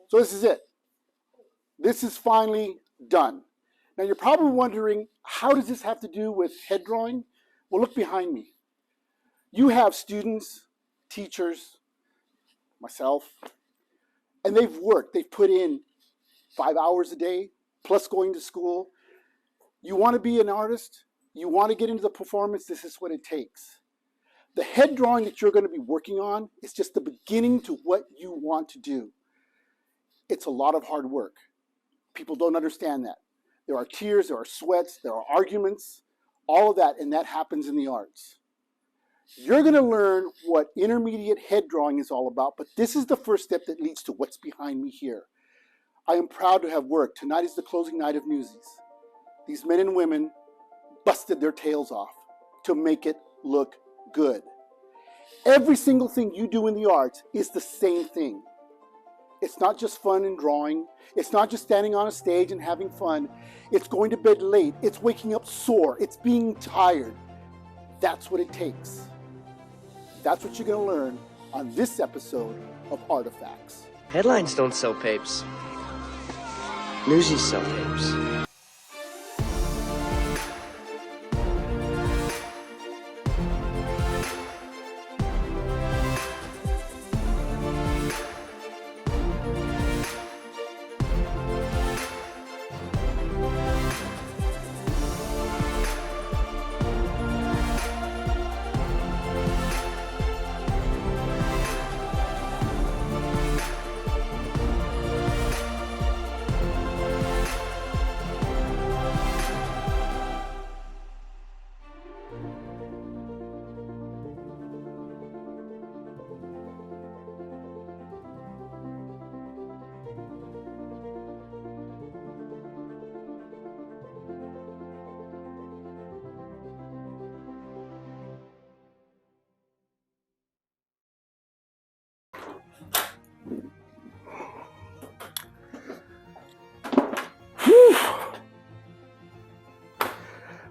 So this is it. This is finally done. Now you're probably wondering, how does this have to do with head drawing? Well, look behind me. You have students, teachers, myself, and they've worked. They've put in 5 hours a day, plus going to school. You want to be an artist? You want to get into the performance? This is what it takes. The head drawing that you're going to be working on is just the beginning to what you want to do. It's a lot of hard work. People don't understand that. There are tears, there are sweats, there are arguments, all of that, and that happens in the arts. You're going to learn what intermediate head drawing is all about, but this is the first step that leads to what's behind me here. I am proud to have worked. Tonight is the closing night of Newsies. These men and women busted their tails off to make it look good. Every single thing you do in the arts is the same thing. It's not just fun and drawing. It's not just standing on a stage and having fun. It's going to bed late. It's waking up sore. It's being tired. That's what it takes. That's what you're going to learn on this episode of Artifacts. Headlines don't sell papes. Newsies sell papes.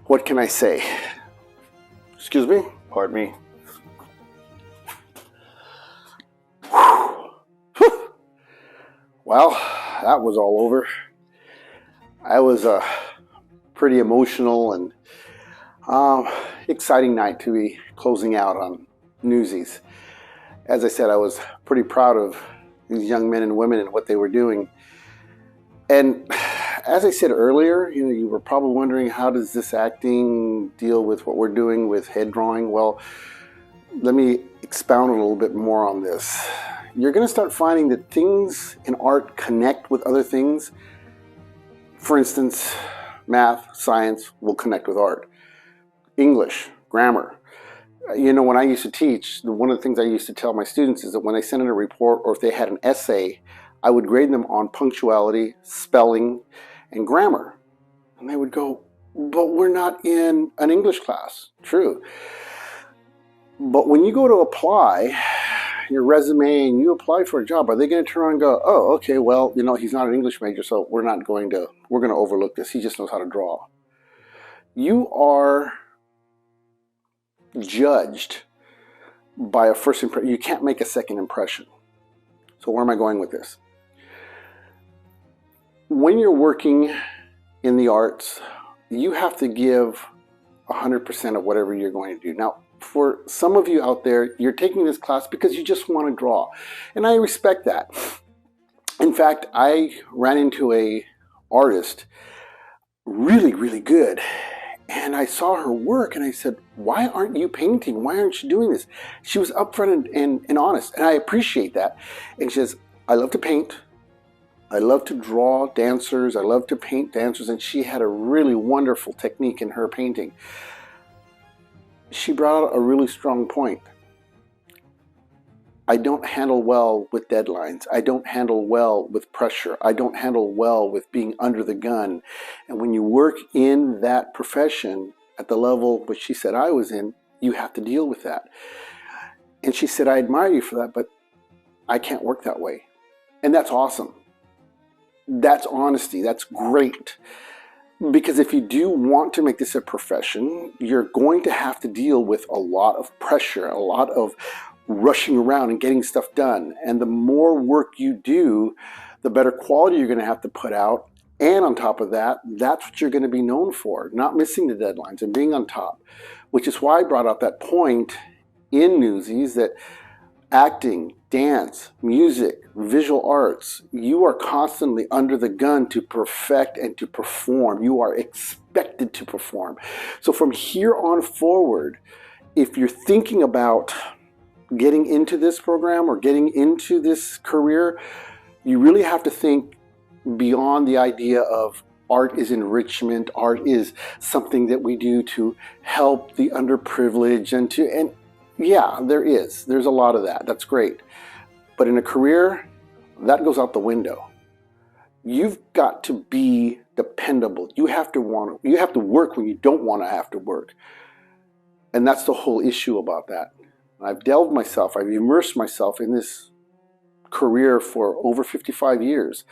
What can I say? Excuse me? Pardon me. Well, that was all over. I was a pretty emotional and exciting night to be closing out on Newsies. As I said, I was pretty proud of these young men and women and what they were doing. And as I said earlier, you were probably wondering, how does this acting deal with what we're doing with head drawing? Well, let me expound a little bit more on this. You're going to start finding that things in art connect with other things. For instance, math, science will connect with art. English, grammar. When I used to teach, one of the things I used to tell my students is that when they sent in a report or if they had an essay, I would grade them on punctuality, spelling, and grammar. And they would go, but we're not in an English class. True. But when you go to apply your resume and you apply for a job, are they going to turn around and go, oh, okay, well, he's not an English major, so we're going to overlook this. He just knows how to draw. You are judged by a first impression. You can't make a second impression. So where am I going with this? When you're working in the arts, you have to give 100% of whatever you're going to do. Now, for some of you out there, you're taking this class because you just want to draw. And I respect that. In fact, I ran into an artist, really, really good. And I saw her work and I said, why aren't you painting? Why aren't you doing this? She was upfront and honest. And I appreciate that. And she says, I love to paint. I love to draw dancers. I love to paint dancers. And she had a really wonderful technique in her painting. She brought out a really strong point. I don't handle well with deadlines. I don't handle well with pressure. I don't handle well with being under the gun. And when you work in that profession at the level which she said I was in, you have to deal with that. And she said, I admire you for that, but I can't work that way. And that's awesome. That's honesty. That's great. Because if you do want to make this a profession, you're going to have to deal with a lot of pressure, a lot of rushing around and getting stuff done. And the more work you do, the better quality you're going to have to put out. And on top of that, that's what you're going to be known for, not missing the deadlines and being on top, which is why I brought out that point in Newsies that acting, dance, music, visual arts, you are constantly under the gun to perfect and to perform. You are expected to perform. So from here on forward, if you're thinking about getting into this program or getting into this career, you really have to think beyond the idea of art is enrichment, art is something that we do to help the underprivileged and yeah, there's a lot of that. That's great. But in a career, that goes out the window. You've got to be dependable. You have to work when you don't want to have to work. And that's the whole issue about that. I've immersed myself in this career for over 55 years.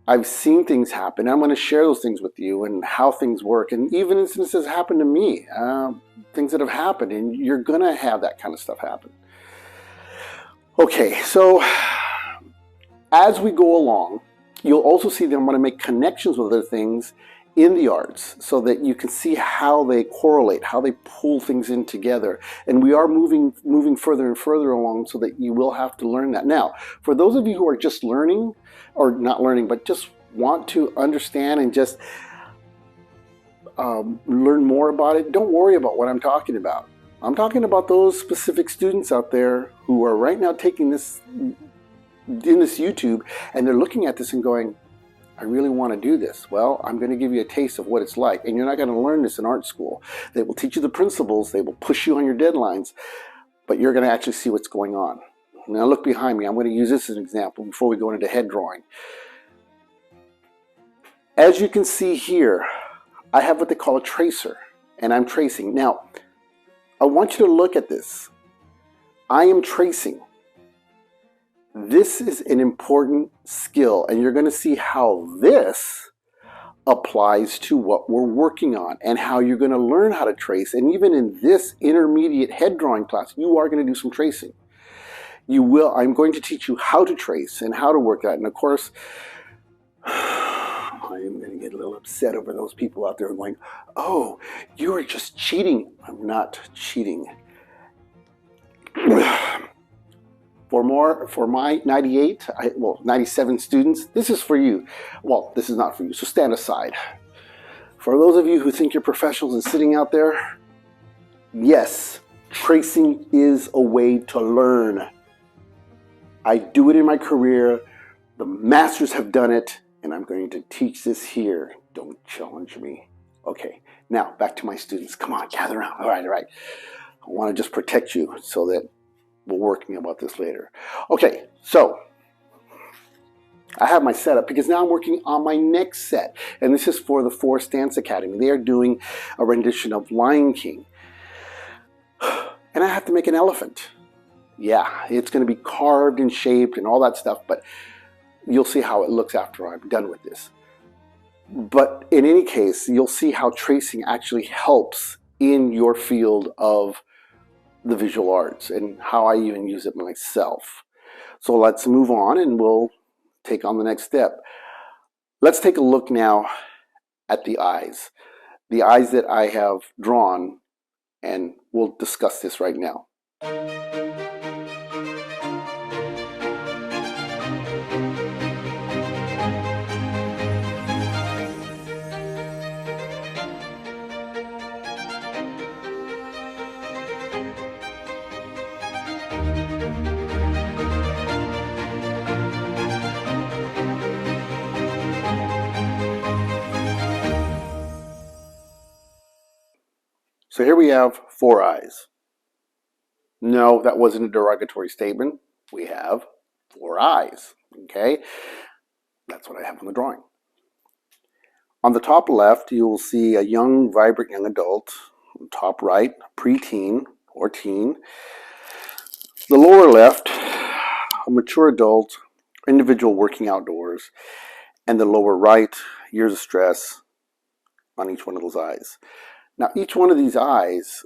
I've seen things happen. I'm going to share those things with you and how things work. And even instances happen to me, things that have happened, and you're going to have that kind of stuff happen. Okay, so as we go along, you'll also see that I'm going to make connections with other things in the arts so that you can see how they correlate, how they pull things in together. And we are moving further and further along so that you will have to learn that. Now, for those of you who are just learning, or not learning, but just want to understand and just learn more about it, don't worry about what I'm talking about. I'm talking about those specific students out there who are right now taking this in this YouTube, and they're looking at this and going, I really want to do this. Well, I'm going to give you a taste of what it's like. And you're not going to learn this in art school. They will teach you the principles. They will push you on your deadlines. But you're going to actually see what's going on. Now look behind me. I'm going to use this as an example before we go into head drawing. As you can see here, I have what they call a tracer. And I'm tracing. Now, I want you to look at this. I am tracing. This is an important skill, and you're going to see how this applies to what we're working on and how you're going to learn how to trace. And even in this intermediate head drawing class, you are going to do some tracing. I'm going to teach you how to trace and how to work that. And of course, I am going to get a little upset over those people out there going, oh, you are just cheating. I'm not cheating. For my 97 students, this is for you. Well, this is not for you, so stand aside. For those of you who think you're professionals and sitting out there, yes, tracing is a way to learn. I do it in my career. The masters have done it, and I'm going to teach this here. Don't challenge me. Okay, now back to my students. Come on, gather around. All right. I want to just protect you so that we're working about this later. Okay, so I have my setup because now I'm working on my next set. And this is for the Forest Dance Academy. They are doing a rendition of Lion King. And I have to make an elephant. Yeah, it's going to be carved and shaped and all that stuff, but you'll see how it looks after I'm done with this. But in any case, you'll see how tracing actually helps in your field of the visual arts and how I even use it myself. So let's move on and we'll take on the next step. Let's take a look now at the eyes that I have drawn, and we'll discuss this right now. So here we have 4 eyes. No, that wasn't a derogatory statement. We have 4 eyes, okay? That's what I have on the drawing. On the top left, you will see a young, vibrant young adult. On the top right, preteen or teen. The lower left, a mature adult, individual working outdoors. And the lower right, years of stress on each one of those eyes. Now, each one of these eyes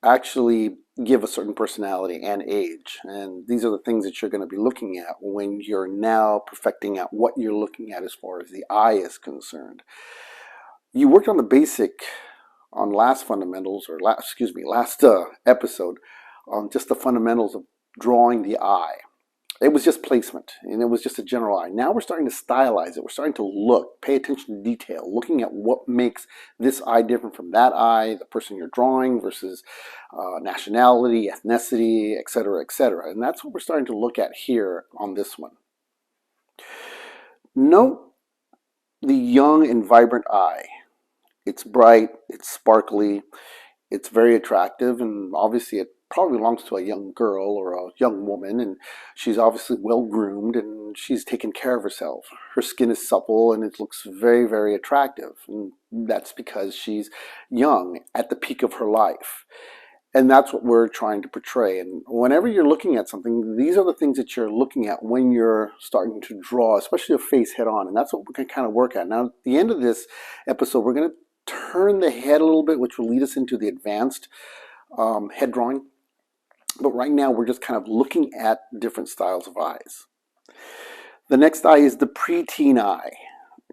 actually give a certain personality and age. And these are the things that you're going to be looking at when you're now perfecting out what you're looking at as far as the eye is concerned. You worked on the basic on last fundamentals, or last episode, on just the fundamentals of drawing the eye. It was just placement, and it was just a general eye. Now we're starting to stylize it. We're starting to look, pay attention to detail, looking at what makes this eye different from that eye, the person you're drawing versus nationality, ethnicity, etc., etc. And that's what we're starting to look at here on this one. Note the young and vibrant eye. It's bright, it's sparkly, it's very attractive, and obviously it probably belongs to a young girl or a young woman, and she's obviously well groomed and she's taken care of herself. Her skin is supple and it looks very, very attractive, and that's because she's young at the peak of her life. And that's what we're trying to portray. And whenever you're looking at something, these are the things that you're looking at when you're starting to draw, especially a face head on. And that's what we can kind of work at. Now, at the end of this episode, we're going to turn the head a little bit, which will lead us into the advanced head drawing. But right now, we're just kind of looking at different styles of eyes. The next eye is the preteen eye.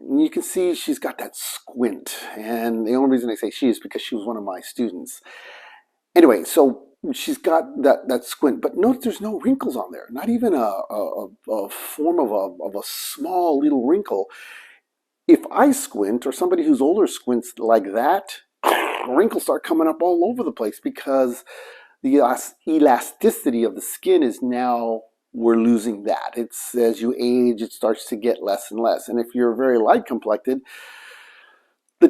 You can see she's got that squint. And the only reason I say she is because she was one of my students. Anyway, so she's got that squint. But notice there's no wrinkles on there. Not even a form of a small little wrinkle. If I squint, or somebody who's older squints like that, wrinkles start coming up all over the place because the elasticity of the skin is now, we're losing that. It's, as you age, it starts to get less and less. And if you're very light complected, the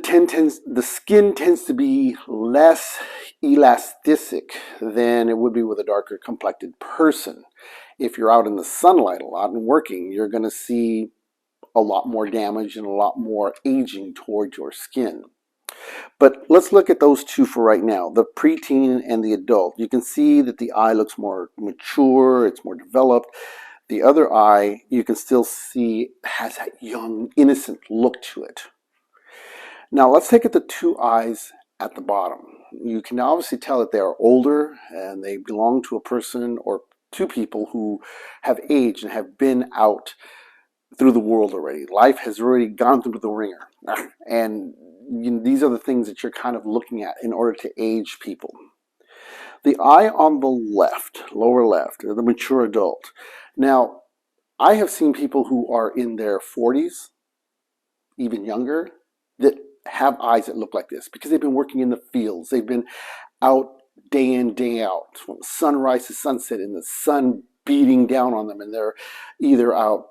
skin tends to be less elastic than it would be with a darker complected person. If you're out in the sunlight a lot and working, you're going to see a lot more damage and a lot more aging towards your skin. But let's look at those two for right now, the preteen and the adult. You can see that the eye looks more mature, it's more developed. The other eye, you can still see, has that young, innocent look to it. Now let's take at the two eyes at the bottom. You can obviously tell that they are older and they belong to a person or two people who have aged and have been out through the world already. Life has already gone through the ringer. And these are the things that you're kind of looking at in order to age people. The eye on the left, lower left, the mature adult. Now, I have seen people who are in their 40s, even younger, that have eyes that look like this because they've been working in the fields. They've been out day in, day out, from sunrise to sunset, and the sun beating down on them, and they're either out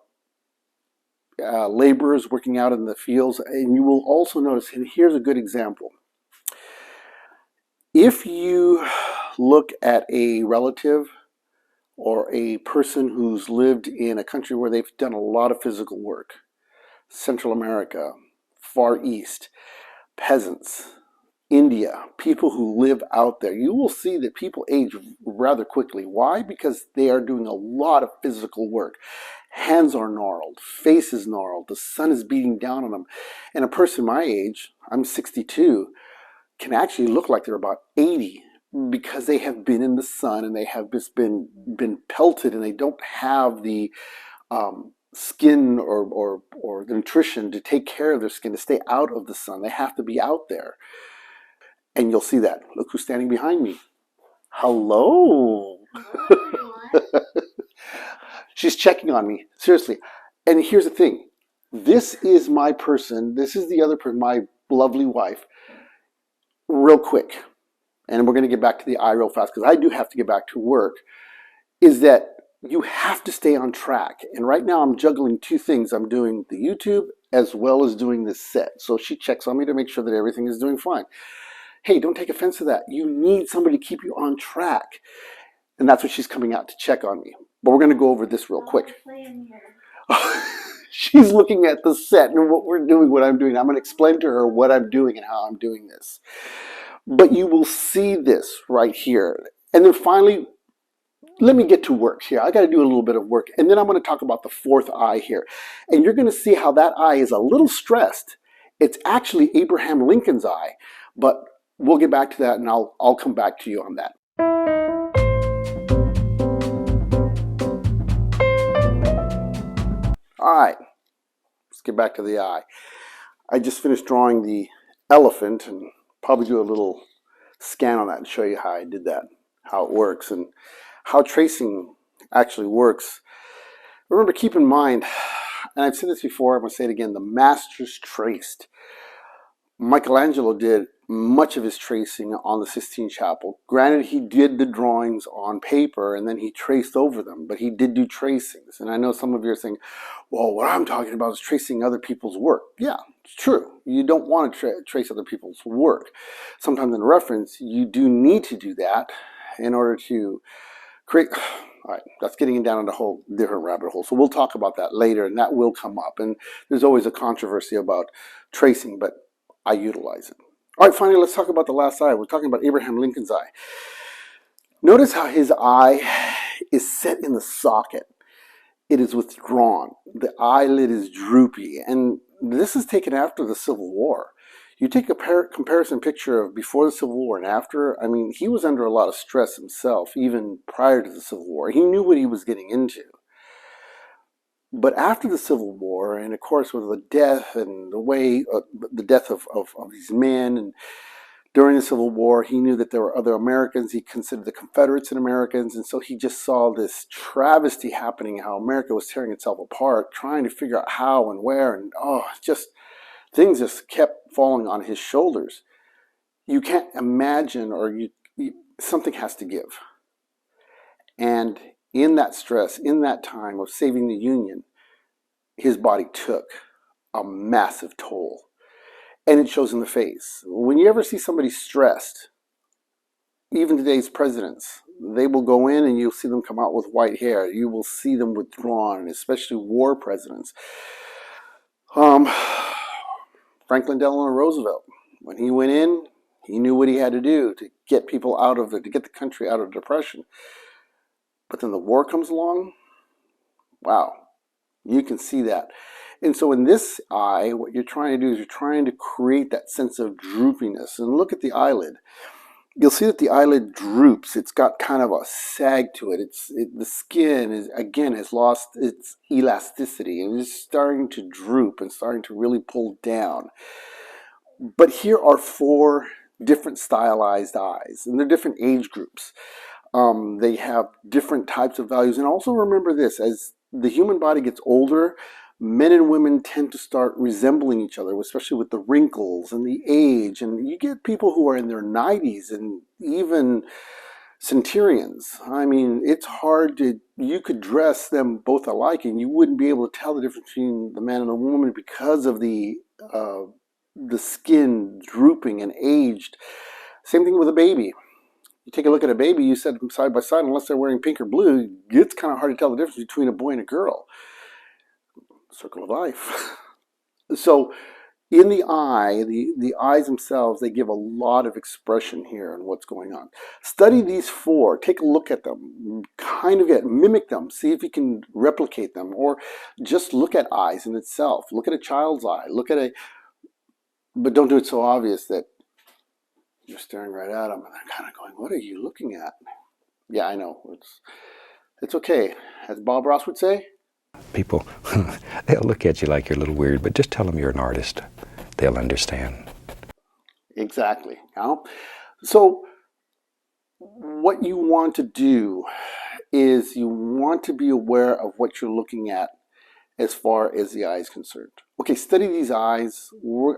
laborers working out in the fields. And you will also notice, and here's a good example. If you look at a relative or a person who's lived in a country where they've done a lot of physical work, Central America, Far East, peasants, India, people who live out there, you will see that people age rather quickly. Why? Because they are doing a lot of physical work. Hands are gnarled, face is gnarled, the sun is beating down on them. And a person my age, I'm 62, can actually look like they're about 80 because they have been in the sun and they have just been pelted, and they don't have the skin or the nutrition to take care of their skin, to stay out of the sun. They have to be out there. And you'll see that. Look who's standing behind me. Hello. She's checking on me, seriously. And here's the thing. This is my person. This is the other person, my lovely wife. Real quick, and we're going to get back to the eye real fast because I do have to get back to work, is that you have to stay on track. And right now I'm juggling two things. I'm doing the YouTube as well as doing this set. So she checks on me to make sure that everything is doing fine. Hey, don't take offense to that. You need somebody to keep you on track. And that's what she's coming out to check on me. But we're going to go over this real quick. She's looking at the set and what we're doing, what I'm doing. I'm going to explain to her what I'm doing and how I'm doing this. But you will see this right here. And then finally, let me get to work here. I got to do a little bit of work. And then I'm going to talk about the fourth eye here. And you're going to see how that eye is a little stressed. It's actually Abraham Lincoln's eye. But we'll get back to that, and I'll come back to you on that. All right, let's get back to the eye. I just finished drawing the elephant, and probably do a little scan on that and show you how I did that, how it works, and how tracing actually works. Remember, keep in mind, and I've said this before, I'm going to say it again, the masters traced. Michelangelo did much of his tracing on the Sistine Chapel. Granted, he did the drawings on paper and then he traced over them, but he did do tracings. And I know some of you are saying, well, what I'm talking about is tracing other people's work. Yeah, it's true. You don't want to trace other people's work. Sometimes in reference, you do need to do that in order to create. All right, that's getting down into a whole different rabbit hole. So we'll talk about that later, and that will come up. And there's always a controversy about tracing, but I utilize it. All right, finally, let's talk about the last eye. We're talking about Abraham Lincoln's eye. Notice how his eye is set in the socket. It is withdrawn. The eyelid is droopy. And this is taken after the Civil War. You take a comparison picture of before the Civil War and after. I mean, he was under a lot of stress himself, even prior to the Civil War. He knew what he was getting into. But after the Civil War, and of course with the death and the death of these men, and during the Civil War, he knew that there were other Americans. He considered the Confederates and Americans, and so he just saw this travesty happening, how America was tearing itself apart, trying to figure out how and where, and things just kept falling on his shoulders. You can't imagine, or something has to give. And in that stress, in that time of saving the Union, his body took a massive toll. And it shows in the face. When you ever see somebody stressed, even today's presidents, they will go in and you'll see them come out with white hair. You will see them withdrawn, especially war presidents. Franklin Delano Roosevelt, when he went in, he knew what he had to do to get people to get the country out of depression. But then the war comes along, wow, you can see that. And so in this eye, what you're trying to do is you're trying to create that sense of droopiness. And look at the eyelid. You'll see that the eyelid droops. It's got kind of a sag to it. The skin has lost its elasticity and is starting to droop and starting to really pull down. But here are 4 different stylized eyes, and they're different age groups. They have different types of values. And also remember this, as the human body gets older, men and women tend to start resembling each other, especially with the wrinkles and the age. And you get people who are in their 90s and even centurions. I mean, it's hard you could dress them both alike and you wouldn't be able to tell the difference between the man and the woman because of the skin drooping and aged. Same thing with a baby. You take a look at a baby, you set them side by side, unless they're wearing pink or blue, it's kind of hard to tell the difference between a boy and a girl. Circle of life. So in the eye, the eyes themselves, they give a lot of expression here on what's going on. Study these 4. Take a look at them. Kind of mimic them. See if you can replicate them. Or just look at eyes in itself. Look at a child's eye. But don't do it so obvious that you're staring right at them and they're kind of going, what are you looking at? Yeah, I know. It's okay. As Bob Ross would say, people, they'll look at you like you're a little weird, but just tell them you're an artist. They'll understand. Exactly. So what you want to do is you want to be aware of what you're looking at as far as the eye is concerned. Okay, study these eyes.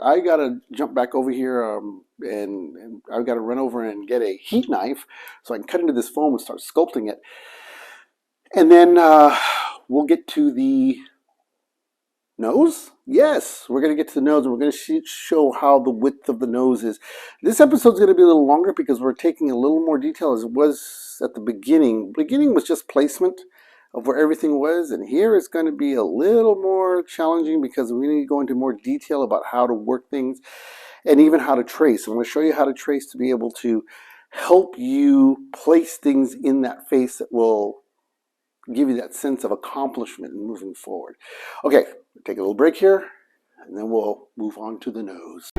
I got to jump back over here and I've got to run over and get a heat knife so I can cut into this foam and start sculpting it. And then we'll get to the nose. Yes, we're going to get to the nose, and we're going to show how the width of the nose is. This episode's going to be a little longer because we're taking a little more detail as it was at the beginning. Beginning was just placement of where everything was, and here it's going to be a little more challenging because we need to go into more detail about how to work things and even how to trace. I'm going to show you how to trace to be able to help you place things in that face that will give you that sense of accomplishment in moving forward. Okay, we'll take a little break here, and then we'll move on to the nose.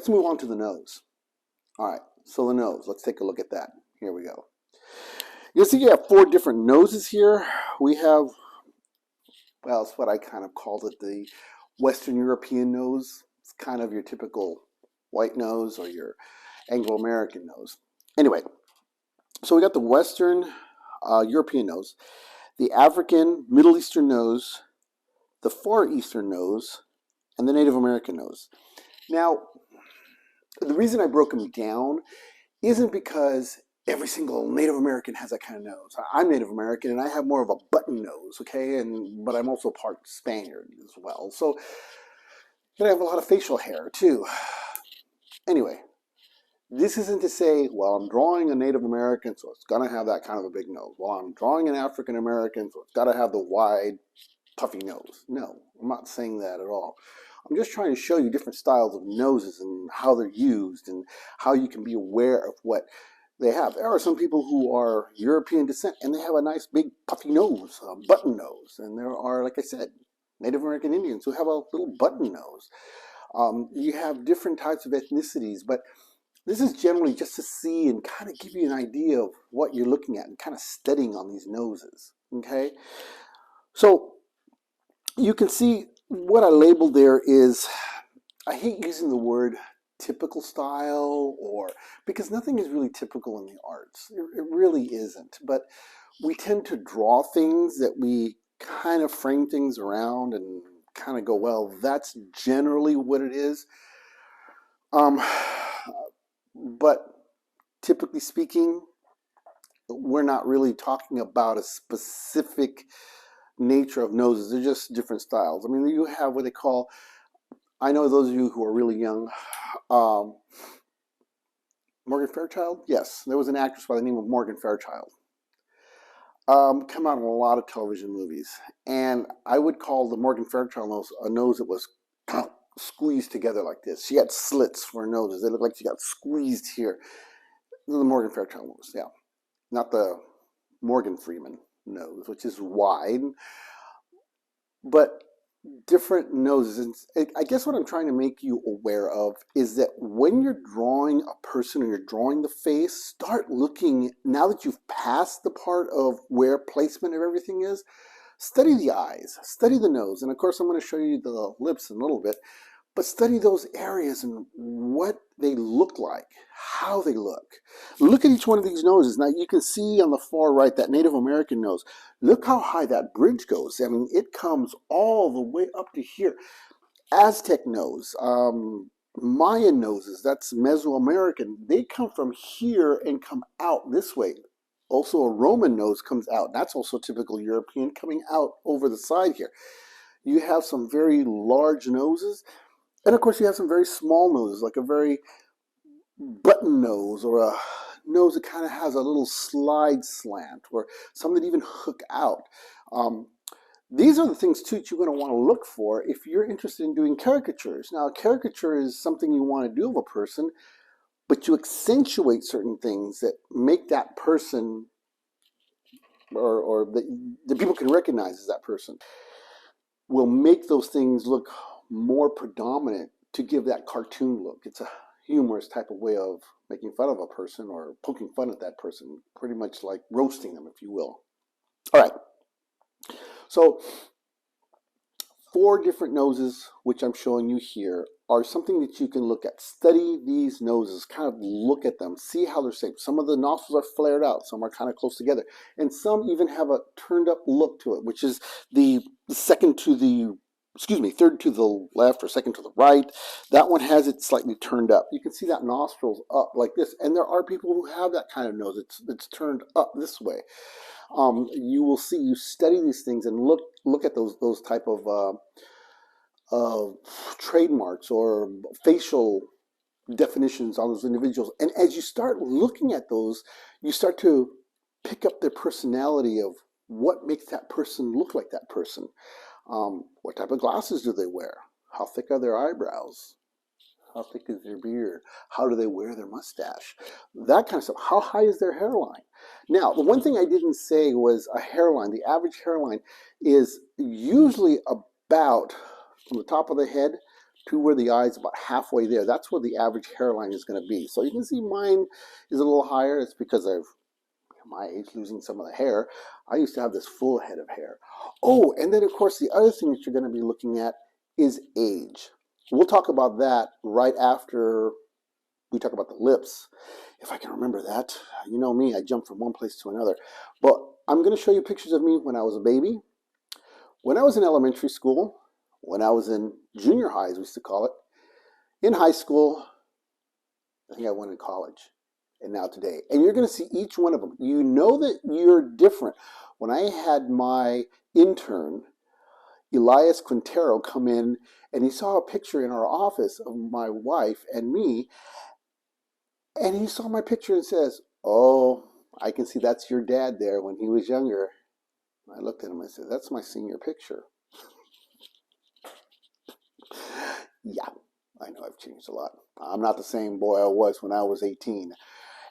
let's move on to the nose. All right, so the nose, let's take a look at that. Here we go. You'll see you have 4 different noses here. We have, well, it's what I kind of called it, the Western European nose. It's kind of your typical white nose or your Anglo-American nose. Anyway, so we got the Western European nose, the African Middle Eastern nose, the Far Eastern nose, and the Native American nose. Now, the reason I broke them down isn't because every single Native American has that kind of nose. I'm Native American and I have more of a button nose, okay? But I'm also part Spaniard as well. So, and I have a lot of facial hair too. Anyway, this isn't to say, well, I'm drawing a Native American, so it's gonna have that kind of a big nose. Well, I'm drawing an African American, so it's gotta have the wide, puffy nose. No, I'm not saying that at all. I'm just trying to show you different styles of noses and how they're used and how you can be aware of what they have. There are some people who are European descent and they have a nice big puffy nose, a button nose. And there are, like I said, Native American Indians who have a little button nose. You have different types of ethnicities, but this is generally just to see and kind of give you an idea of what you're looking at and kind of studying on these noses, okay? So you can see what I labeled there is, I hate using the word typical style, or because nothing is really typical in the arts. It really isn't. But we tend to draw things that we kind of frame things around and kind of go, well, that's generally what it is. But typically speaking, we're not really talking about a specific nature of noses. They're just different styles. I mean, you have what they call, I know those of you who are really young, Morgan Fairchild? Yes, there was an actress by the name of Morgan Fairchild. Come out in a lot of television movies. And I would call the Morgan Fairchild nose a nose that was squeezed together like this. She had slits for her noses. They looked like she got squeezed here. The Morgan Fairchild nose, yeah. Not the Morgan Freeman nose, which is wide, but different noses. And I guess what I'm trying to make you aware of is that when you're drawing a person or you're drawing the face, start looking, now that you've passed the part of where placement of everything is, study the eyes, study the nose, and of course I'm going to show you the lips in a little bit, but study those areas and what they look like, how they look. Look at each one of these noses. Now you can see on the far right that Native American nose. Look how high that bridge goes. I mean, it comes all the way up to here. Aztec nose, Mayan noses, that's Mesoamerican. They come from here and come out this way. Also a Roman nose comes out. That's also typical European, coming out over the side here. You have some very large noses. And of course you have some very small noses, like a very button nose, or a nose that kind of has a little slide slant, or some that even hook out. These are the things too that you're going to want to look for if you're interested in doing caricatures. Now, a caricature is something you want to do of a person, but you accentuate certain things that make that person, or that people can recognize as that person, will make those things look more predominant to give that cartoon look. It's a humorous type of way of making fun of a person or poking fun at that person, pretty much like roasting them, if you will. All right. So 4 different noses, which I'm showing you here, are something that you can look at. Study these noses, kind of look at them, see how they're shaped. Some of the nostrils are flared out, some are kind of close together, and some even have a turned up look to it, which is the third to the left or second to the right. That one has it slightly turned up. You can see that nostrils up like this, and there are people who have that kind of nose. It's turned up this way. You will see, you study these things and look at those type of trademarks or facial definitions on those individuals. And as you start looking at those, you start to pick up their personality of what makes that person look like that person. What type of glasses do they wear? How thick are their eyebrows? How thick is their beard? How do they wear their mustache? That kind of stuff. How high is their hairline? Now, the one thing I didn't say was a hairline. The average hairline is usually about, from the top of the head to where the eye is about halfway there. That's where the average hairline is going to be. So you can see mine is a little higher. It's because of my age, losing some of the hair. I used to have this full head of hair. Oh, and then of course the other thing that you're going to be looking at is age. We'll talk about that right after we talk about the lips, if I can remember that. You know me, I jump from one place to another. But I'm going to show you pictures of me when I was a baby, when I was in elementary school, when I was in junior high, as we used to call it, in high school, I think I went in college, and now today. And you're going to see each one of them. You know that you're different. When I had my intern, Elias Quintero, come in, and he saw a picture in our office of my wife and me, and he saw my picture and says, "Oh, I can see that's your dad there when he was younger." I looked at him and I said, "That's my senior picture." Yeah, I know I've changed a lot. I'm not the same boy I was when I was 18.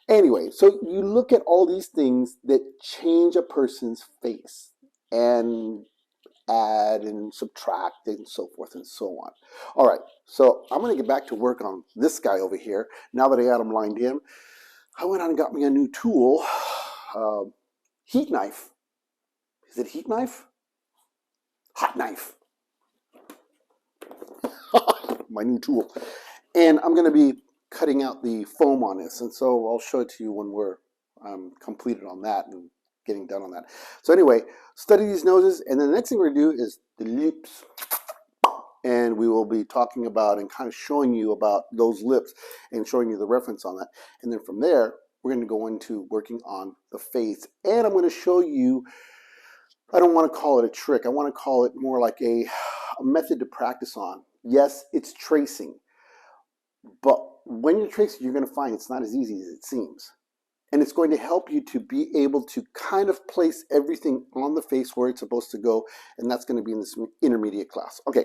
Anyway, so you look at all these things that change a person's face and add and subtract and so forth and so on. All right, so I'm going to get back to work on this guy over here. Now that I got him lined in, I went out and got me a new tool, heat knife. Is it heat knife? Hot knife. My new tool. And I'm going to be cutting out the foam on this, and so I'll show it to you when we're completed on that and getting done on that. So anyway, study these noses, and then the next thing we're going to do is the lips. And we will be talking about and kind of showing you about those lips and showing you the reference on that. And then from there, we're going to go into working on the face. And I'm going to show you, I don't want to call it a trick. I want to call it more like a method to practice on. Yes, it's tracing. But when you're tracing, you're going to find it's not as easy as it seems. And it's going to help you to be able to kind of place everything on the face where it's supposed to go. And that's going to be in this intermediate class. Okay,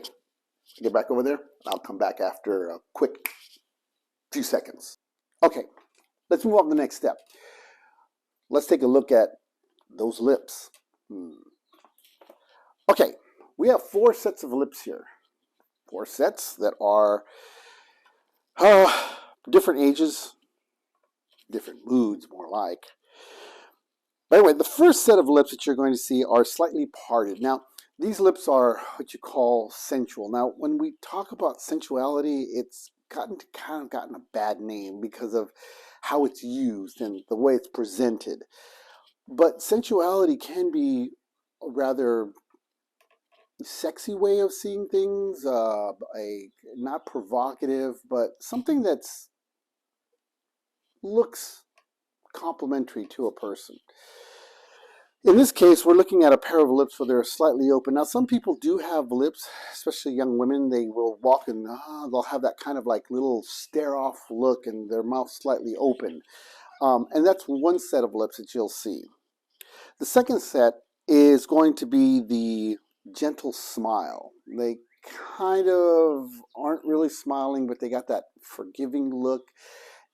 get back over there. I'll come back after a quick few seconds. Okay, let's move on to the next step. Let's take a look at those lips. Okay, we have 4 sets of lips here. 4 sets that are different ages, different moods, more like. But anyway, the first set of lips that you're going to see are slightly parted. Now, these lips are what you call sensual. Now, when we talk about sensuality, it's kind of gotten a bad name because of how it's used and the way it's presented. But sensuality can be a rather sexy way of seeing things, a not provocative, but something that's looks complimentary to a person. In this case, we're looking at a pair of lips where they're slightly open. Now, some people do have lips, especially young women. They will walk and they'll have that kind of like little stare-off look and their mouth slightly open. And that's one set of lips that you'll see. The second set is going to be the gentle smile. They kind of aren't really smiling, but they got that forgiving look.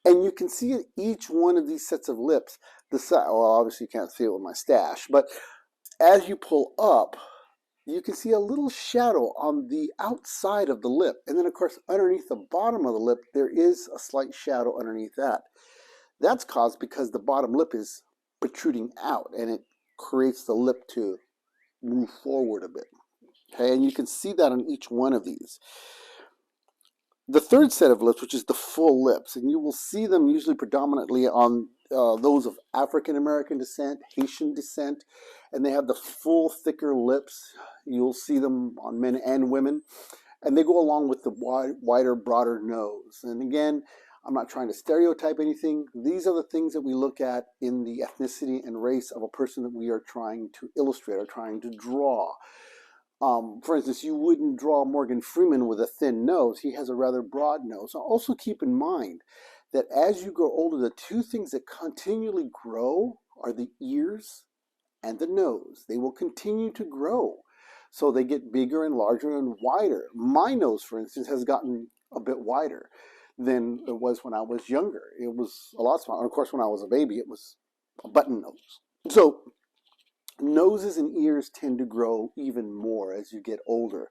And you can see each one of these sets of lips, the side, well, obviously you can't see it with my stash, but as you pull up, you can see a little shadow on the outside of the lip. And then, of course, underneath the bottom of the lip, there is a slight shadow underneath that. That's caused because the bottom lip is protruding out, and it creates the lip to move forward a bit. Okay, and you can see that on each one of these. The third set of lips, which is the full lips, and you will see them usually predominantly on those of African American descent, Haitian descent, and they have the full, thicker lips. You'll see them on men and women, and they go along with the wider, broader nose. And again, I'm not trying to stereotype anything. These are the things that we look at in the ethnicity and race of a person that we are trying to illustrate or trying to draw. For instance, you wouldn't draw Morgan Freeman with a thin nose. He has a rather broad nose. Also keep in mind that as you grow older, the 2 things that continually grow are the ears and the nose. They will continue to grow. So they get bigger and larger and wider. My nose, for instance, has gotten a bit wider than it was when I was younger. It was a lot smaller. Of course, when I was a baby, it was a button nose. So noses and ears tend to grow even more as you get older.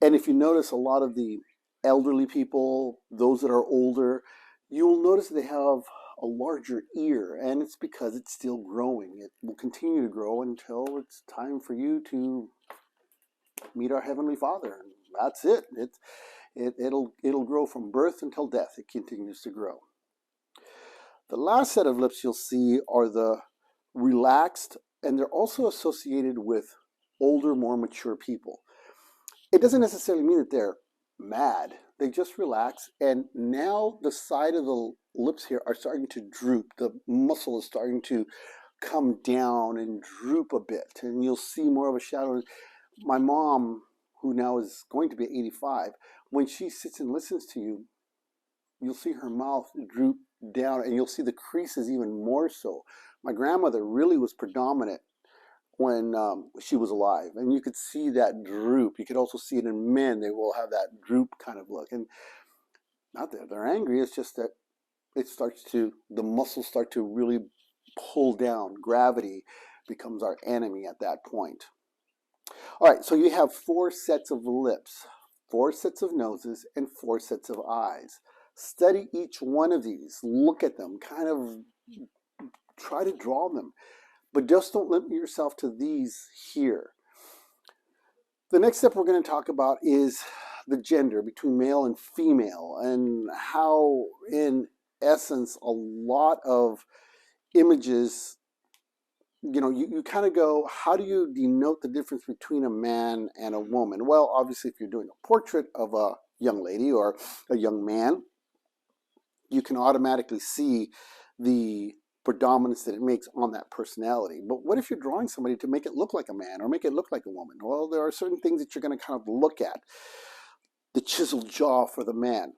And if you notice, a lot of the elderly people, those that are older, you'll notice they have a larger ear, and it's because it's still growing. It will continue to grow until it's time for you to meet our Heavenly Father. And that's it. It'll grow from birth until death. It continues to grow. The last set of lips you'll see are the relaxed, and they're also associated with older, more mature people. It doesn't necessarily mean that they're mad. They just relax, and now the side of the lips here are starting to droop. The muscle is starting to come down and droop a bit, and you'll see more of a shadow. My mom, who now is going to be 85, when she sits and listens to you, you'll see her mouth droop down, and you'll see the creases even more so. My grandmother really was predominant when she was alive, and you could see that droop. You could also see it in men. They will have that droop kind of look, and not that they're angry, it's just that the muscles start to really pull down. Gravity becomes our enemy at that point. All right, so you have 4 sets of lips, 4 sets of noses, and 4 sets of eyes. Study each one of these. Look at them. Kind of try to draw them. But just don't limit yourself to these here. The next step we're going to talk about is the gender between male and female, and how, in essence, a lot of images, you kind of go, how do you denote the difference between a man and a woman? Well, obviously, if you're doing a portrait of a young lady or a young man, you can automatically see the predominance that it makes on that personality. But what if you're drawing somebody to make it look like a man or make it look like a woman? Well, there are certain things that you're going to kind of look at. The chiseled jaw for the man.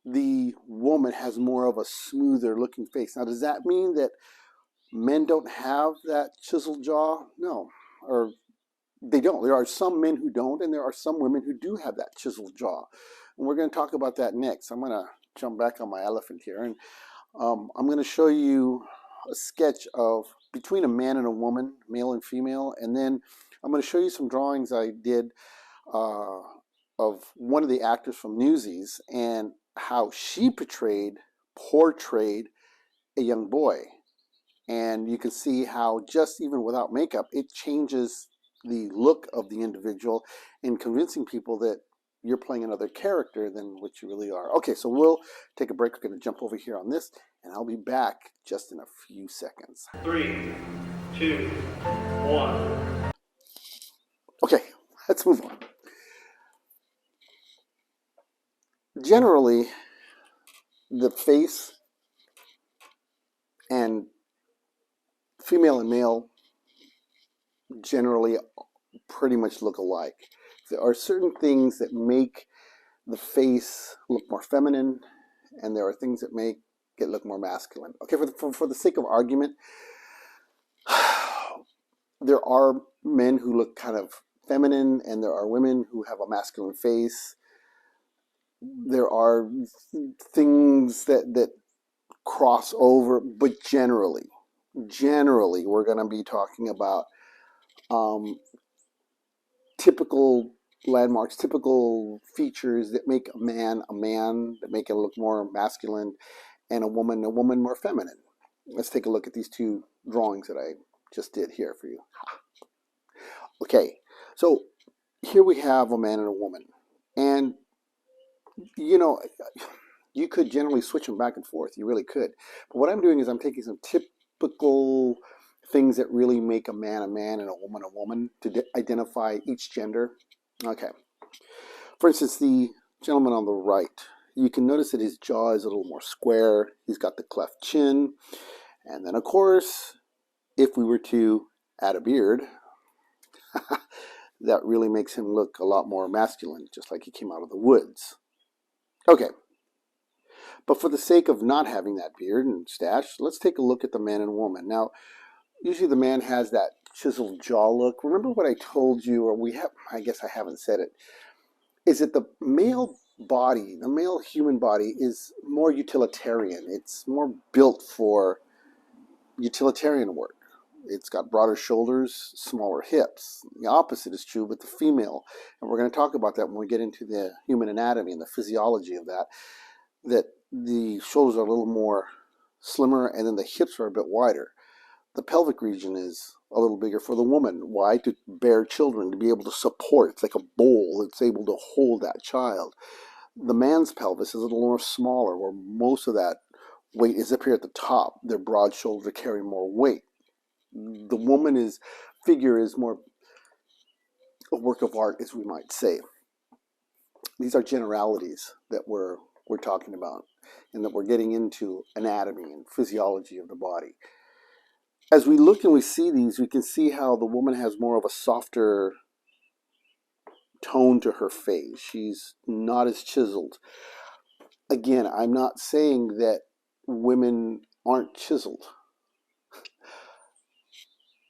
The woman has more of a smoother looking face. Now, does that mean that men don't have that chiseled jaw? No, or they don't. There are some men who don't, and there are some women who do have that chiseled jaw. And we're going to talk about that next. I'm going to jump back on my elephant here, and I'm going to show you a sketch of between a man and a woman, male and female, and then I'm going to show you some drawings I did of one of the actors from Newsies and how she portrayed a young boy. And you can see how just even without makeup, it changes the look of the individual in convincing people that you're playing another character than what you really are. Okay, so we'll take a break. We're going to jump over here on this, and I'll be back just in a few seconds. 3, 2, 1. Okay, let's move on. Generally, the face and female and male generally pretty much look alike. There are certain things that make the face look more feminine, and there are things that make it look more masculine. Okay, for the sake of argument, there are men who look kind of feminine, and there are women who have a masculine face. There are things that cross over, but generally, we're going to be talking about typical landmarks, typical features that make a man, that make it look more masculine, and a woman more feminine. Let's take a look at these 2 drawings that I just did here for you. Okay, so here we have a man and a woman, and you could generally switch them back and forth. You really could. But what I'm doing is I'm taking some typical things that really make a man and a woman to identify each gender. Okay. For instance, the gentleman on the right, you can notice that his jaw is a little more square. He's got the cleft chin. And then, of course, if we were to add a beard, that really makes him look a lot more masculine, just like he came out of the woods. Okay. But for the sake of not having that beard and stash, let's take a look at the man and woman. Now, usually the man has that chiseled jaw look. Remember what I told you, or I guess I haven't said it, is that the male body, the male human body, is more utilitarian. It's more built for utilitarian work. It's got broader shoulders, smaller hips. The opposite is true with the female. And we're going to talk about that when we get into the human anatomy and the physiology of that, that the shoulders are a little more slimmer and then the hips are a bit wider. The pelvic region is a little bigger for the woman. Why? To bear children, to be able to support. It's like a bowl that's able to hold that child. The man's pelvis is a little more smaller, where most of that weight is up here at the top. Their broad shoulders carry more weight. The woman's figure is more a work of art, as we might say. These are generalities that we're talking about, and that we're getting into anatomy and physiology of the body. As we look and we see these, we can see how the woman has more of a softer tone to her face. She's not as chiseled. Again, I'm not saying that women aren't chiseled.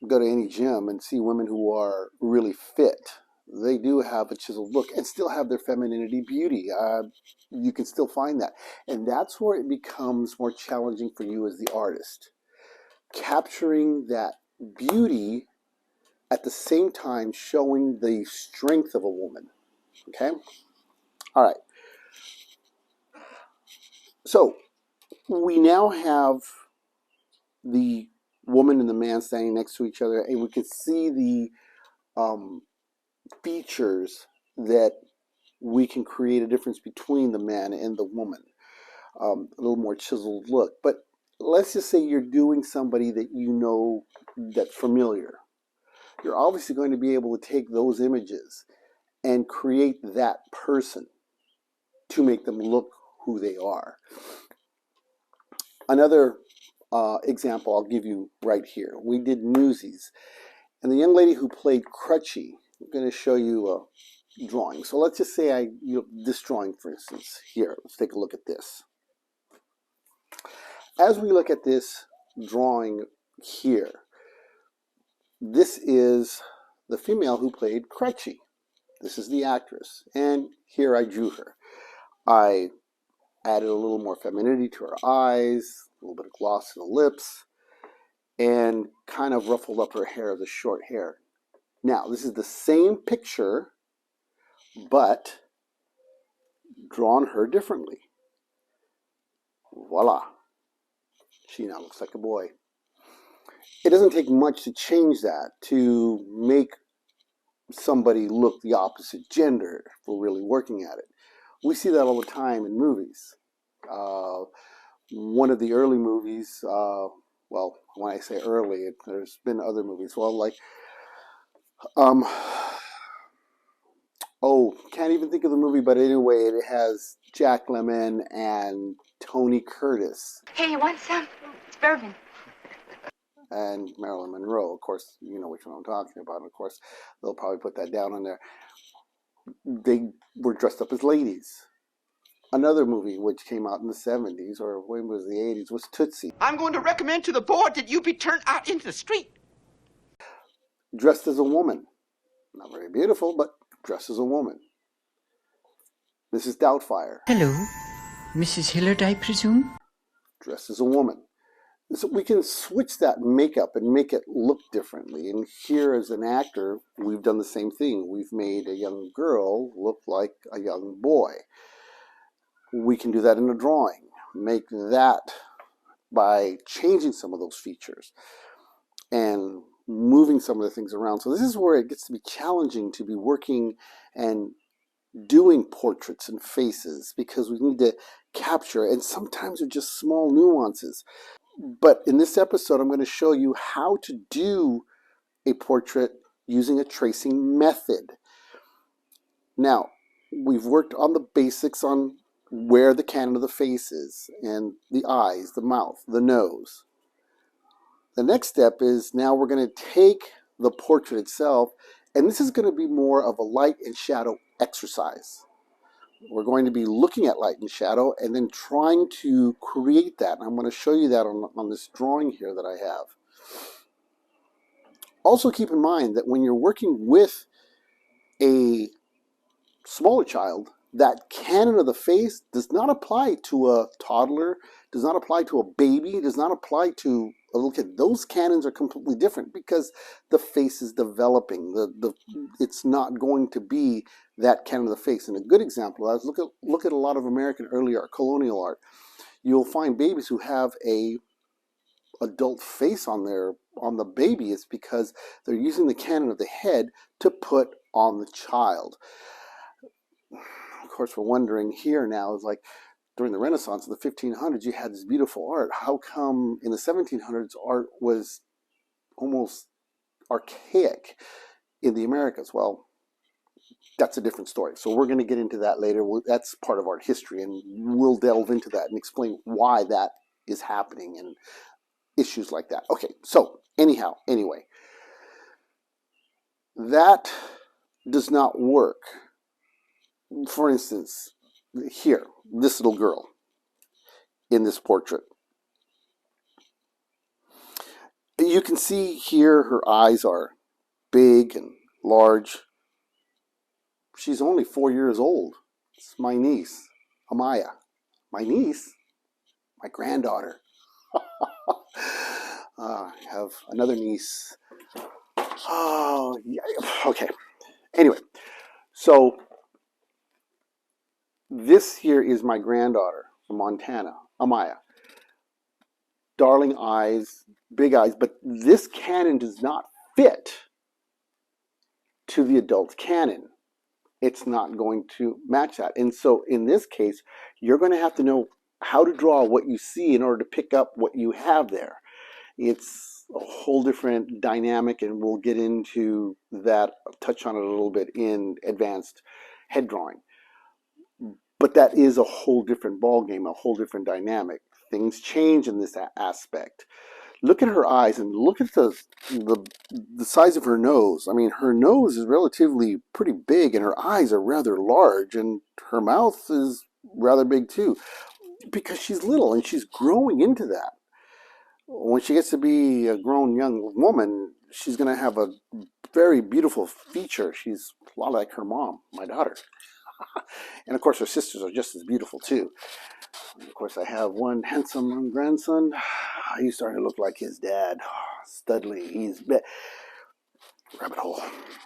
Go to any gym and see women who are really fit. They do have a chiseled look and still have their femininity, beauty. You can still find that. And that's where it becomes more challenging for you as the artist. Capturing that beauty at the same time showing the strength of a woman. Okay? All right. So we now have the woman and the man standing next to each other, and we can see the features that we can create a difference between the man and the woman. A little more chiseled look. But let's just say you're doing somebody that you know that's familiar. You're obviously going to be able to take those images and create that person to make them look who they are. Another example I'll give you right here. We did Newsies. And the young lady who played Crutchy, I'm going to show you a drawing. So let's just say this drawing, for instance, here. Let's take a look at this. As we look at this drawing here, this is the female who played Crutchy. This is the actress. And here I drew her. I added a little more femininity to her eyes, a little bit of gloss to the lips, and kind of ruffled up her hair, the short hair. Now, this is the same picture, but drawn her differently. Voila. She now looks like a boy. It doesn't take much to change that, to make somebody look the opposite gender if we're really working at it. We see that all the time in movies. One of the early movies, well, when I say early, there's been other movies. Well, like, can't even think of the movie, but anyway, it has Jack Lemmon and Tony Curtis. Hey, you want some? It's bourbon. And Marilyn Monroe. Of course, you know which one I'm talking about. Of course, they'll probably put that down on there. They were dressed up as ladies. Another movie which came out in the 70s, or when was the 80s, was Tootsie. I'm going to recommend to the board that you be turned out into the street. Dressed as a woman. Not very beautiful, but dressed as a woman. Mrs. Doubtfire. Hello, Mrs. Hillard, I presume? Dressed as a woman. So we can switch that makeup and make it look differently. And here as an actor, we've done the same thing. We've made a young girl look like a young boy. We can do that in a drawing. Make that by changing some of those features and moving some of the things around. So this is where it gets to be challenging to be working and doing portraits and faces, because we need to capture, and sometimes they're just small nuances. But in this episode, I'm going to show you how to do a portrait using a tracing method. Now, we've worked on the basics on where the canon of the face is, and the eyes, the mouth, the nose. The next step is now we're going to take the portrait itself, and this is going to be more of a light and shadow exercise. We're going to be looking at light and shadow and then trying to create that. And I'm going to show you that on this drawing here that I have. Also keep in mind that when you're working with a smaller child, that canon of the face does not apply to a toddler, does not apply to a baby, does not apply to look at those canons are completely different because the face is developing. It's not going to be that canon of the face. And a good example is look at a lot of American early art, colonial art. You'll find babies who have a adult face on the baby. It's because they're using the canon of the head to put on the child. Of course, we're wondering here now is like during the Renaissance of the 1500s, you had this beautiful art. How come in the 1700s art was almost archaic in the Americas? Well, that's a different story. So we're going to get into that later. That's part of art history, and we'll delve into that and explain why that is happening and issues like that. Okay, so anyway, that does not work. For instance, here, this little girl in this portrait. You can see here her eyes are big and large. She's only 4 years old. It's my niece, Amaya. My niece? My granddaughter. I have another niece. Oh, yeah. Okay. Anyway, so this here is my granddaughter from Montana, Amaya. Darling eyes, big eyes, but this canon does not fit to the adult canon. It's not going to match that. And so in this case, you're going to have to know how to draw what you see in order to pick up what you have there. It's a whole different dynamic, and we'll get into that, touch on it a little bit in advanced head drawing. But that is a whole different ball game, a whole different dynamic. Things change in this aspect. Look at her eyes and look at the size of her nose. I mean, her nose is relatively pretty big, and her eyes are rather large, and her mouth is rather big too, because she's little and she's growing into that. When she gets to be a grown young woman, she's going to have a very beautiful feature. She's a lot like her mom, my daughter. And of course, her sisters are just as beautiful too. And of course, I have one handsome grandson. He's starting to look like his dad, Studley. He's rabbit hole.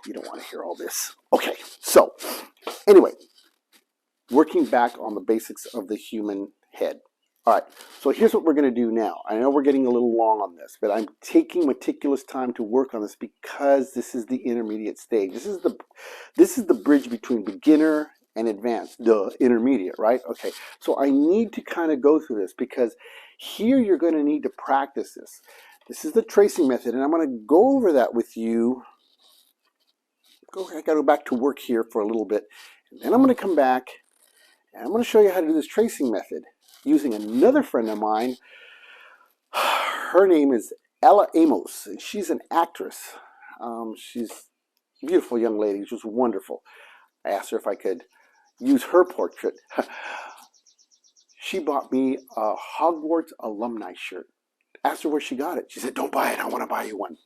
You don't want to hear all this. Okay, so anyway, working back on the basics of the human head. All right, so here's what we're going to do now. I know we're getting a little long on this, but I'm taking meticulous time to work on this because this is the intermediate stage. This is the bridge between beginner and advanced, the intermediate, right? Okay, so I need to kind of go through this because here you're going to need to practice this. This is the tracing method, and I'm going to go over that with you. I got to go back to work here for a little bit, and then I'm going to come back, and I'm going to show you how to do this tracing method using another friend of mine. Her name is Ella Amos, and she's an actress. She's a beautiful young lady. She's wonderful. I asked her if I could use her portrait. She bought me a Hogwarts alumni shirt. Asked her where she got it. She said, "Don't buy it. I want to buy you one."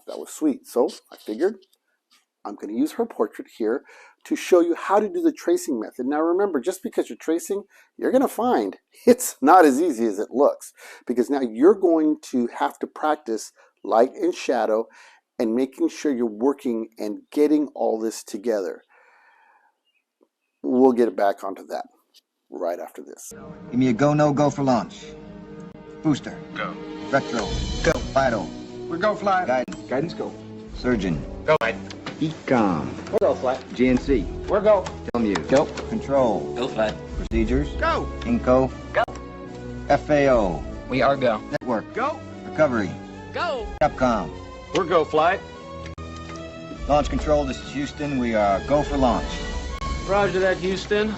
That was sweet. So I figured I'm going to use her portrait here to show you how to do the tracing method. Now remember, just because you're tracing, you're going to find it's not as easy as it looks, because now you're going to have to practice light and shadow and making sure you're working and getting all this together. We'll get back onto that right after this. Give me a go, no go for launch. Booster. Go. Retro. Go. Fido. We're go fly. Guidance. Guidance go. Surgeon. Go flight. Ecom. We're go flight. GNC. We're go. Telmuse. Go. Control. Go flat. Procedures. Go. Inco. Go. FAO. We are go. Network. Go. Recovery. Go. Capcom. We're go flight. Launch control, this is Houston. We are go for launch. Roger that, Houston.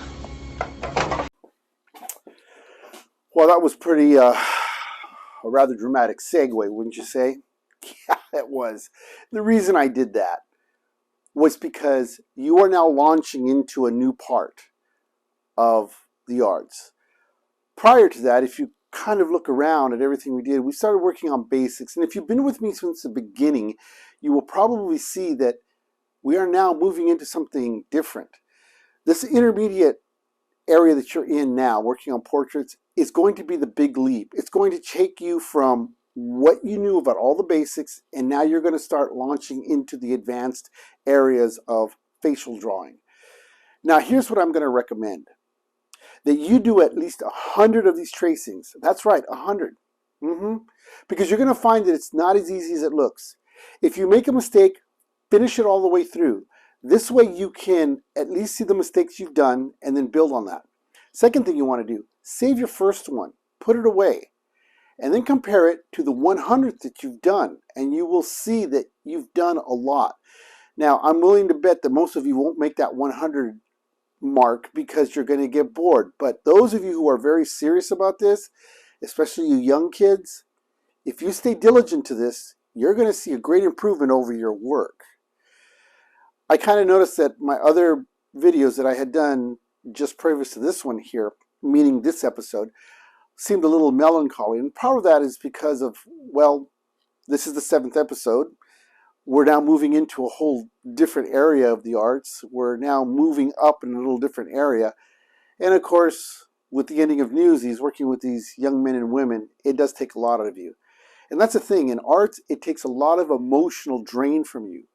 Well, that was pretty a rather dramatic segue, wouldn't you say? Yeah, it was. The reason I did that was because you are now launching into a new part of the arts. Prior to that, if you kind of look around at everything we did, we started working on basics. And if you've been with me since the beginning, you will probably see that we are now moving into something different. This intermediate area that you're in now, working on portraits, is going to be the big leap. It's going to take you from what you knew about all the basics, and now you're going to start launching into the advanced areas of facial drawing. Now, here's what I'm going to recommend. That you do at least 100 of these tracings. That's right, 100. Because you're going to find that it's not as easy as it looks. If you make a mistake, finish it all the way through. This way you can at least see the mistakes you've done and then build on that. Second thing you want to do, save your first one, put it away, and then compare it to the 100th that you've done, and you will see that you've done a lot. Now, I'm willing to bet that most of you won't make that 100 mark because you're going to get bored. But those of you who are very serious about this, especially you young kids, if you stay diligent to this, you're going to see a great improvement over your work. I kind of noticed that my other videos that I had done just previous to this one here, meaning this episode, seemed a little melancholy. And part of that is because of, well, this is the 7th episode. We're now moving into a whole different area of the arts. We're now moving up in a little different area. And of course, with the ending of Newsies, working with these young men and women, it does take a lot out of you. And that's the thing. In arts, it takes a lot of emotional drain from you.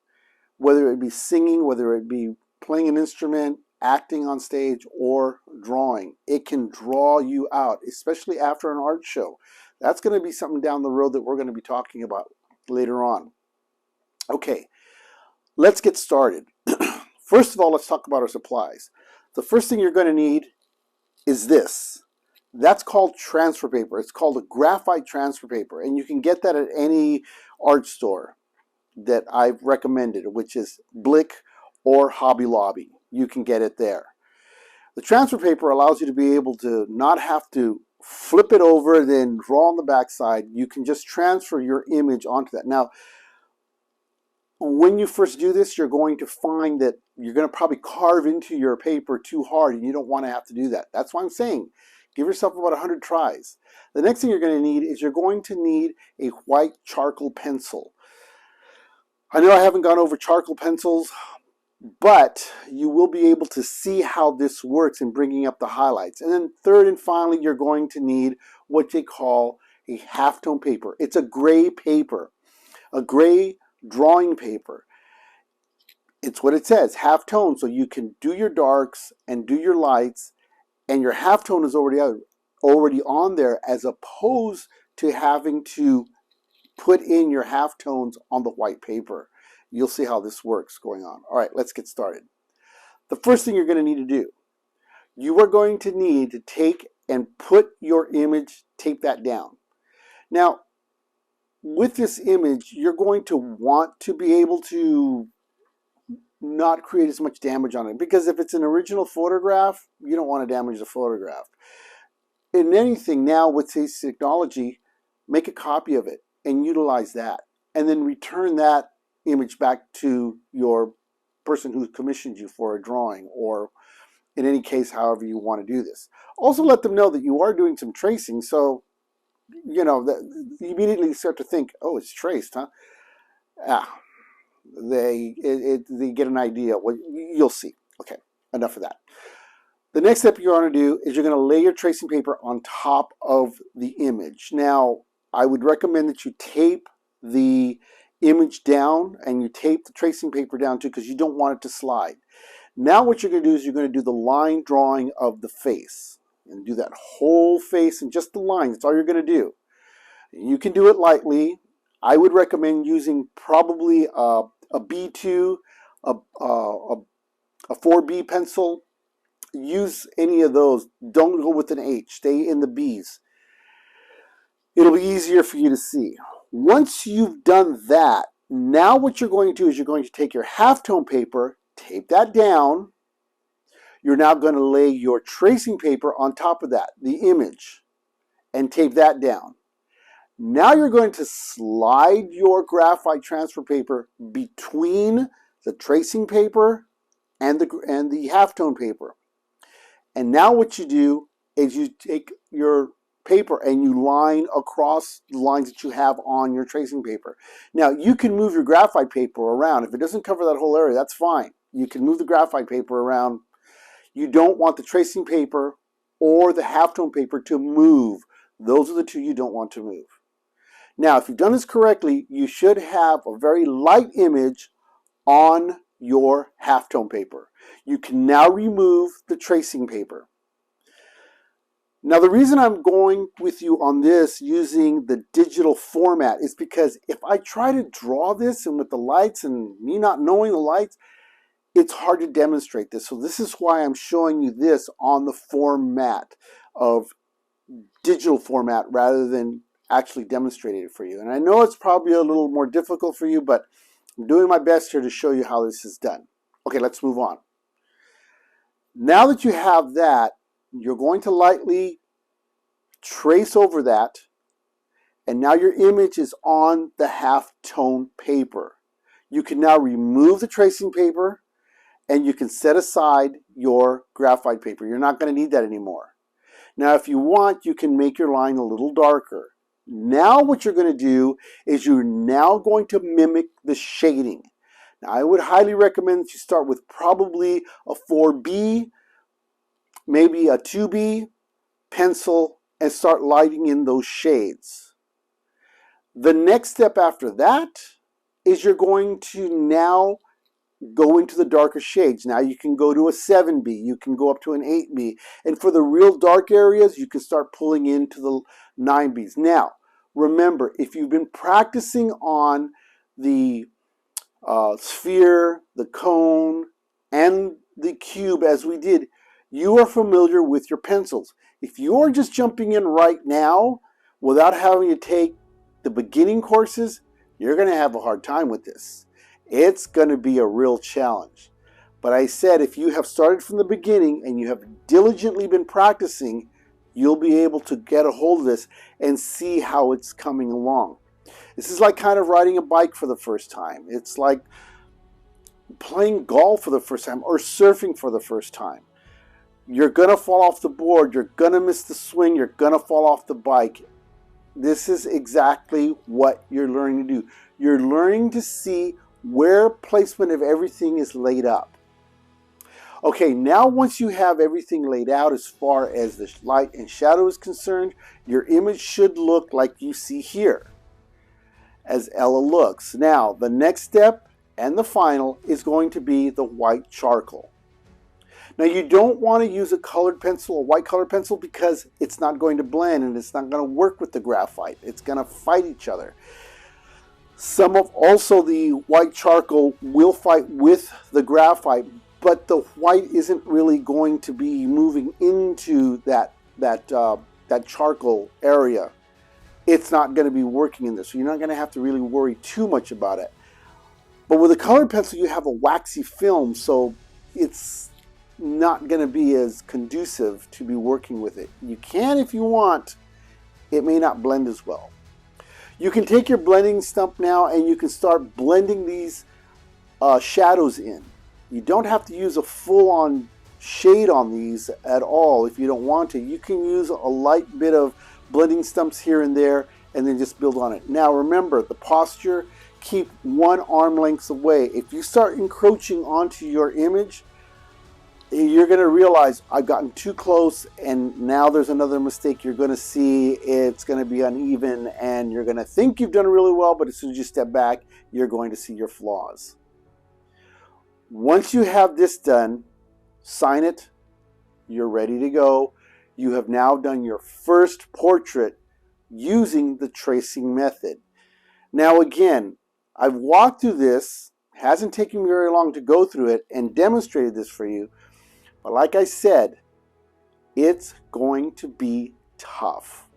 Whether it be singing, whether it be playing an instrument, acting on stage, or drawing. It can draw you out, especially after an art show. That's going to be something down the road that we're going to be talking about later on. Okay, let's get started. First of all, let's talk about our supplies. The first thing you're going to need is this. That's called transfer paper. It's called a graphite transfer paper, and you can get that at any art store that I've recommended, which is Blick or Hobby Lobby. You can get it there. The transfer paper allows you to be able to not have to flip it over, then draw on the backside. You can just transfer your image onto that. Now, when you first do this, you're going to find that you're going to probably carve into your paper too hard, and you don't want to have to do that. That's why I'm saying give yourself about 100 tries. The next thing you're going to need is you're going to need a white charcoal pencil. I know I haven't gone over charcoal pencils, but you will be able to see how this works in bringing up the highlights. And then third and finally, you're going to need what they call a halftone paper. It's a gray paper, a gray drawing paper. It's what it says, halftone, so you can do your darks and do your lights, and your halftone is already on there, as opposed to having to put in your halftones on the white paper. You'll see how this works going on. All right, let's get started. The first thing you're going to need to do, you are going to need to take and put your image, tape that down. Now, with this image, you're going to want to be able to not create as much damage on it, because if it's an original photograph, you don't want to damage the photograph. In anything now with this technology, make a copy of it and utilize that, and then return that image back to your person who commissioned you for a drawing, or in any case, however you want to do this. Also let them know that you are doing some tracing, so you know that you immediately start to think, oh, it's traced, huh? They get an idea. Well, you'll see. Okay, enough of that. The next step you're going to do is you're going to lay your tracing paper on top of the image. Now, I would recommend that you tape the image down, and you tape the tracing paper down too, because you don't want it to slide. Now what you're going to do is you're going to do the line drawing of the face, and do that whole face and just the lines. That's all you're going to do. You can do it lightly. I would recommend using probably a B2, a 4B pencil. Use any of those. Don't go with an H. Stay in the B's. It'll be easier for you to see. Once you've done that, now what you're going to do is you're going to take your halftone paper, tape that down. You're now going to lay your tracing paper on top of that, the image, and tape that down. Now you're going to slide your graphite transfer paper between the tracing paper and the halftone paper. And now what you do is you take your paper and you line across the lines that you have on your tracing paper. Now you can move your graphite paper around. If it doesn't cover that whole area, that's fine. You can move the graphite paper around. You don't want the tracing paper or the halftone paper to move. Those are the two you don't want to move. Now, if you've done this correctly, you should have a very light image on your halftone paper. You can now remove the tracing paper. Now, the reason I'm going with you on this using the digital format is because if I try to draw this and with the lights and me not knowing the lights, it's hard to demonstrate this. So this is why I'm showing you this on the format of digital format rather than actually demonstrating it for you. And I know it's probably a little more difficult for you, but I'm doing my best here to show you how this is done. Okay, let's move on. Now that you have that, you're going to lightly trace over that, and now your image is on the halftone paper. You can now remove the tracing paper, and you can set aside your graphite paper. You're not going to need that anymore. Now, if you want, you can make your line a little darker. Now what you're going to do is you're now going to mimic the shading. Now, I would highly recommend that you start with probably a 4B, maybe a 2B pencil, and start lighting in those shades. The next step after that is you're going to now go into the darker shades. Now you can go to a 7B, you can go up to an 8B, and for the real dark areas, you can start pulling into the 9Bs. Now, remember, if you've been practicing on the sphere, the cone, and the cube as we did, you are familiar with your pencils. If you're just jumping in right now without having to take the beginning courses, you're going to have a hard time with this. It's going to be a real challenge. But I said if you have started from the beginning and you have diligently been practicing, you'll be able to get a hold of this and see how it's coming along. This is like kind of riding a bike for the first time. It's like playing golf for the first time or surfing for the first time. You're going to fall off the board. You're going to miss the swing. You're going to fall off the bike. This is exactly what you're learning to do. You're learning to see where placement of everything is laid up. Okay, now once you have everything laid out as far as the light and shadow is concerned, your image should look like you see here as Ella looks. Now, the next step and the final is going to be the white charcoal. Now, you don't want to use a colored pencil, a white colored pencil, because it's not going to blend and it's not going to work with the graphite. It's going to fight each other. Also the white charcoal will fight with the graphite, but the white isn't really going to be moving into that charcoal area. It's not going to be working in this, so you're not going to have to really worry too much about it. But with a colored pencil, you have a waxy film, so it's not going to be as conducive to be working with it. You can if you want. It may not blend as well. You can take your blending stump now and you can start blending these shadows in. You don't have to use a full-on shade on these at all if you don't want to. You can use a light bit of blending stumps here and there and then just build on it. Now remember, the posture, keep 1 arm length away. If you start encroaching onto your image, you're going to realize I've gotten too close and now there's another mistake you're going to see. It's going to be uneven and you're going to think you've done really well, but as soon as you step back, you're going to see your flaws. Once you have this done, sign it. You're ready to go. You have now done your first portrait using the tracing method. Now again, I've walked through this. Hasn't taken me very long to go through it and demonstrated this for you. But like I said, it's going to be tough.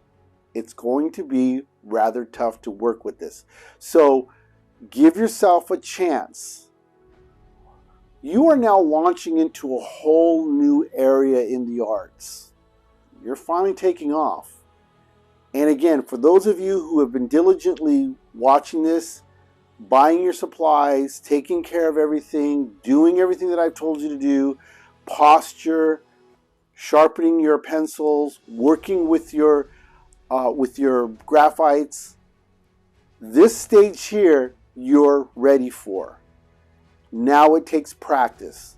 It's going to be rather tough to work with this. So give yourself a chance. You are now launching into a whole new area in the arts. You're finally taking off. And again, for those of you who have been diligently watching this, buying your supplies, taking care of everything, doing everything that I've told you to do, posture, sharpening your pencils, working with your graphites. This stage here, you're ready for. Now it takes practice.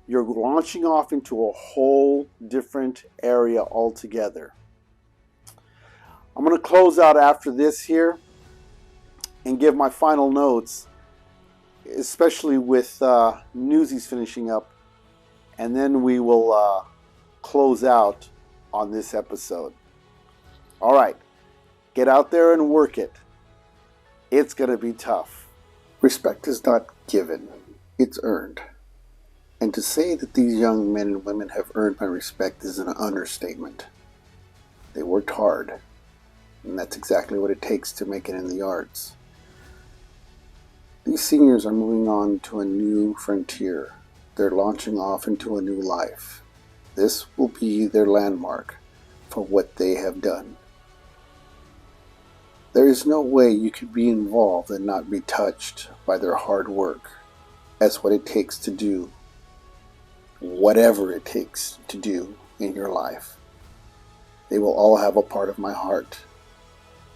You're launching off into a whole different area altogether. I'm going to close out after this here and give my final notes, especially with Newsies finishing up, and then we will close out on this episode. All right, get out there and work it. It's going to be tough. Respect is not given, it's earned. And to say that these young men and women have earned my respect is an understatement. They worked hard, and that's exactly what it takes to make it in the arts. These seniors are moving on to a new frontier. They're launching off into a new life. This will be their landmark for what they have done. There is no way you could be involved and not be touched by their hard work. That's what it takes to do whatever it takes to do in your life. They will all have a part of my heart,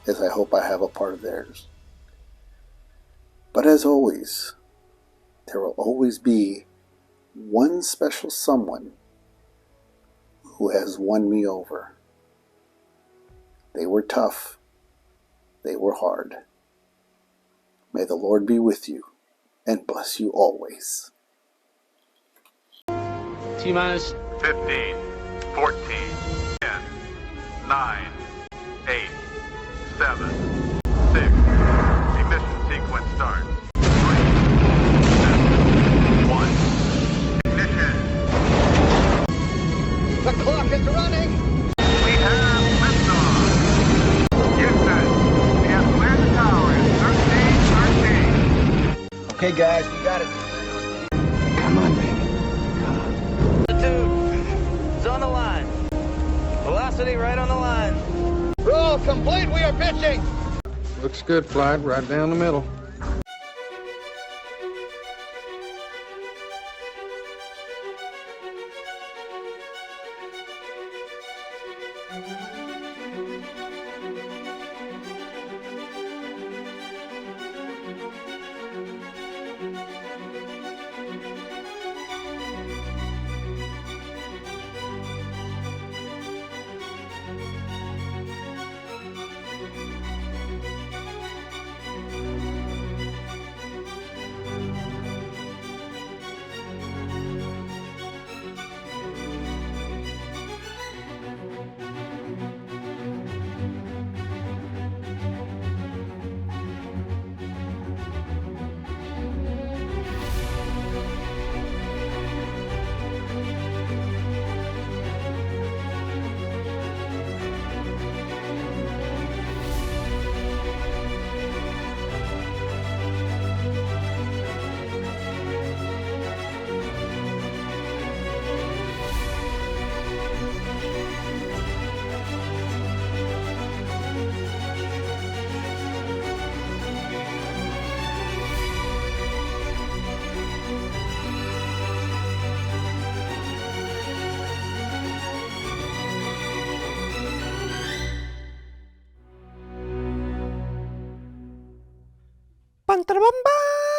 as I hope I have a part of theirs. But as always, there will always be one special someone who has won me over. They were tough. They were hard. May the Lord be with you and bless you always. T-minus 15, 14, 10, 9, 8, 7, 6. Ignition sequence start. 3, 2, 1. Ignition. The clock is running! We have liftoff. Houston, we have cleared the tower in 1313. Okay, guys, we got it. Come on, baby. It's on the line. Velocity right on the line. Roll complete, we are pitching! looks good, Flight, right down the middle. Pantrabamba!